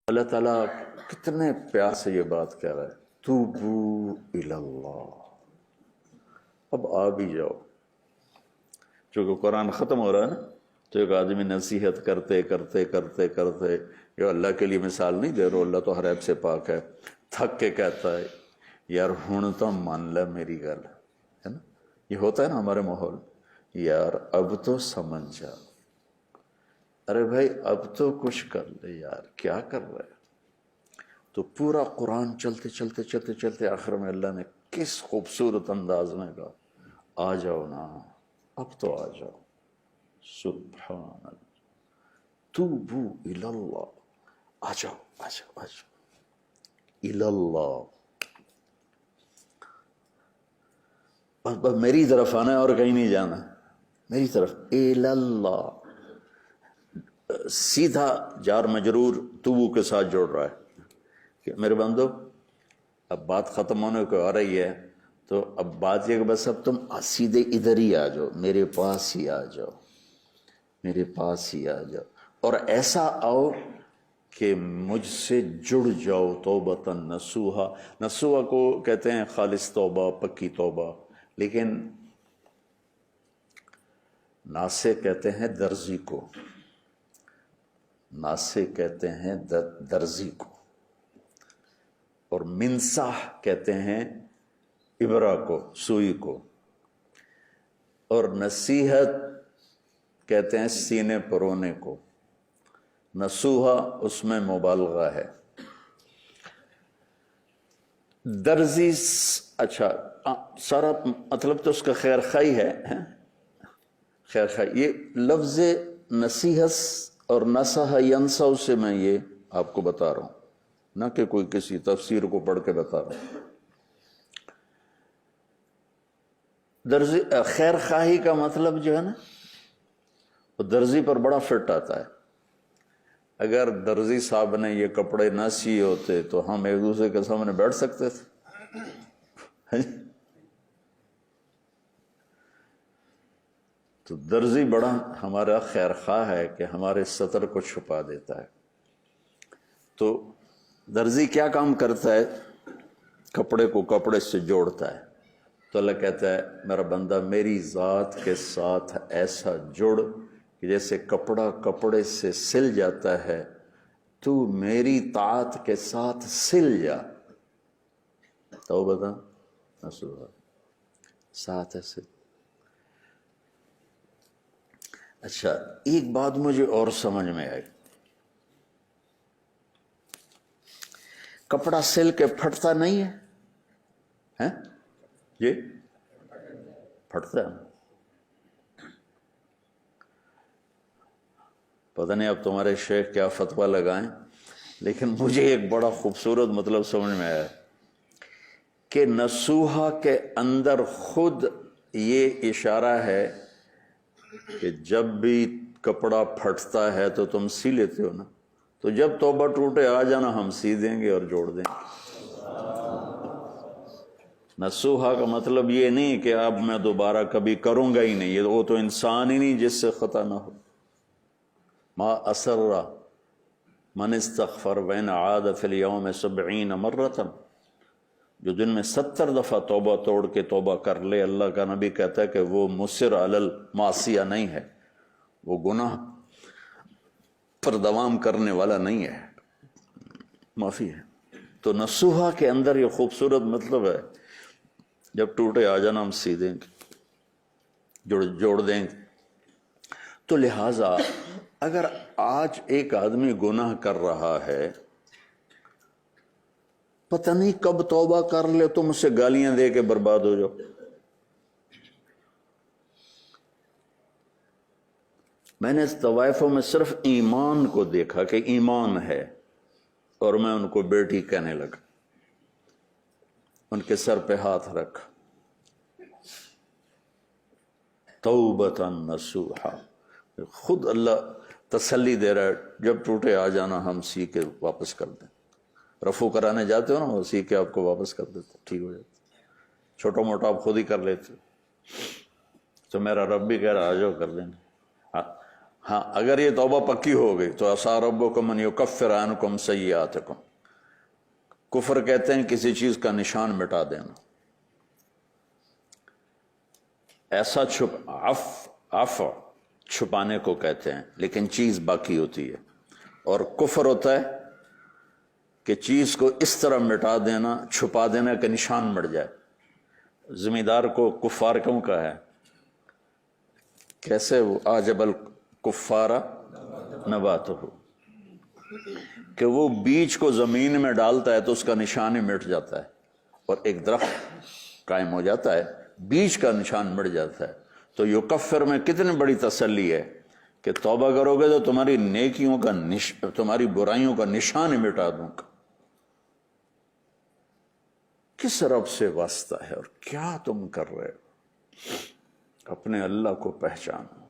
اللہ تعالیٰ کتنے پیار سے یہ بات کہہ رہا ہے، توبو الی اللہ، اب آ بھی جاؤ۔ چونکہ قرآن ختم ہو رہا ہے نا، تو ایک آدمی نصیحت کرتے کرتے کرتے کرتے، یہ اللہ کے لیے مثال نہیں دے رہا، اللہ تو ہر عیب سے پاک ہے، تھک کے کہتا ہے یار ہن تو مان لے میری گل، ہے نا؟ یہ ہوتا ہے نا ہمارے ماحول، یار اب تو سمجھ جا، ارے بھائی اب تو کچھ کر لے یار، کیا کر رہا ہے؟ تو پورا قرآن چلتے چلتے چلتے چلتے آخر میں اللہ نے کس خوبصورت انداز میں کہا، آ جاؤ نا، اب تو آ جاؤ، سبحان اللہ، توبو الی اللہ، آ جاؤ آ جاؤ آ جاؤ الی اللہ، بس میری طرف آنا ہے اور کہیں نہیں جانا، میری طرف، الی اللہ، سیدھا جار مجرور توبو کے ساتھ جوڑ رہا ہے کہ میرے بندو اب بات ختم ہونے کو آ رہی ہے، تو اب بات یہ کہ بس اب تم سیدھے ادھر ہی آ جاؤ، میرے پاس ہی آ جاؤ، میرے پاس ہی آ جاؤ، اور ایسا آؤ کہ مجھ سے جڑ جاؤ، توبتاً نصوحا۔ نصوحا کو کہتے ہیں خالص توبہ، پکی توبہ، لیکن ناسے کہتے ہیں درزی کو، ناسے کہتے ہیں درزی کو، اور منصاح کہتے ہیں ابرہ کو، سوئی کو، اور نصیحت کہتے ہیں سینے پرونے کو، نصوحا اس میں مبالغہ ہے۔ درزی اچھا سارا مطلب تو اس کا خیر خواہی ہے، خیر خواہی، یہ لفظ نصیحت اور نصح ینصح سے میں یہ آپ کو بتا رہا ہوں، نہ کہ کوئی کسی تفسیر کو پڑھ کے بتا رہا ہوں۔ درزی خیر خواہی کا مطلب جو ہے نا، وہ درزی پر بڑا فٹ آتا ہے۔ اگر درزی صاحب نے یہ کپڑے نہ سیے ہوتے تو ہم ایک دوسرے کے سامنے بیٹھ سکتے تھے، تو درزی بڑا ہمارا خیر خواہ ہے کہ ہمارے سطر کو چھپا دیتا ہے۔ تو درزی کیا کام کرتا ہے؟ کپڑے کو کپڑے سے جوڑتا ہے۔ تو اللہ کہتا ہے میرا بندہ میری ذات کے ساتھ ایسا جڑ کہ جیسے کپڑا کپڑے سے سل جاتا ہے، تو میری طاعت کے ساتھ سل جا، تو بتا نصوحا ساتھ ایسے۔ اچھا ایک بات مجھے اور سمجھ میں آئی، کپڑا سل کے پھٹتا نہیں ہے، یہ پھٹتا ہے، پتہ نہیں اب تمہارے شیخ کیا فتویٰ لگائیں، لیکن مجھے ایک بڑا خوبصورت مطلب سمجھ میں آیا کہ نصوحا کے اندر خود یہ اشارہ ہے کہ جب بھی کپڑا پھٹتا ہے تو تم سی لیتے ہو نا، تو جب توبہ ٹوٹے آ جانا، ہم سی دیں گے اور جوڑ دیں گے۔ نصوحا کا مطلب یہ نہیں کہ اب میں دوبارہ کبھی کروں گا ہی نہیں، یہ وہ تو انسان ہی نہیں جس سے خطا نہ ہو۔ ما اسر من استغفر وین عاد فی الیوم 70 مرۃ، جو دن میں 70 دفعہ توبہ توڑ کے توبہ کر لے، اللہ کا نبی کہتا ہے کہ وہ مصر علی المعصیہ نہیں ہے، وہ گناہ پر دوام کرنے والا نہیں ہے، معافی ہے۔ تو نصوحا کے اندر یہ خوبصورت مطلب ہے، جب ٹوٹے آ جانا، ہم سی دیں گے، جوڑ دیں گے۔ تو لہٰذا اگر آج ایک آدمی گناہ کر رہا ہے، پتہ نہیں کب توبہ کر لے، تم اسے گالیاں دے کے برباد ہو جاؤ۔ میں نے اس طوائفوں میں صرف ایمان کو دیکھا کہ ایمان ہے، اور میں ان کو بیٹی کہنے لگا، ان کے سر پہ ہاتھ رکھا، توبۃ نصوحا، خود اللہ تسلی دے رہا ہے، جب ٹوٹے آ جانا، ہم سی کے واپس کر دیں۔ رفو کرانے جاتے ہو نا، وہ سی کے آپ کو واپس کر دیتے، ٹھیک ہو جاتا، چھوٹا موٹا آپ خود ہی کر لیتے، تو میرا رب بھی کہہ رہا آ جاؤ کر دیں گے۔ ہاں اگر یہ توبہ پکی ہو گئی تو عسیٰ ربکم ان یکفر عنکم سیئاتکم. کفر کہتے ہیں کسی چیز کا نشان مٹا دینا. ایسا عفو چھپانے کو کہتے ہیں لیکن چیز باقی ہوتی ہے. اور کفر ہوتا ہے کہ چیز کو اس طرح مٹا دینا، چھپا دینا کہ نشان مٹ جائے. زمیندار کو کفار کیوں کہا ہے؟ کیسے وہ عجب الکفار نباتہ، کہ وہ بیج کو زمین میں ڈالتا ہے تو اس کا نشان ہی مٹ جاتا ہے اور ایک درخت قائم ہو جاتا ہے، بیج کا نشان مٹ جاتا ہے. تو یکفر میں کتنی بڑی تسلی ہے کہ توبہ کرو گے تو تمہاری نیکیوں کا تمہاری برائیوں کا نشان ہی مٹا دوں گا. کس رب سے واسطہ ہے اور کیا تم کر رہے ہو؟ اپنے اللہ کو پہچانو.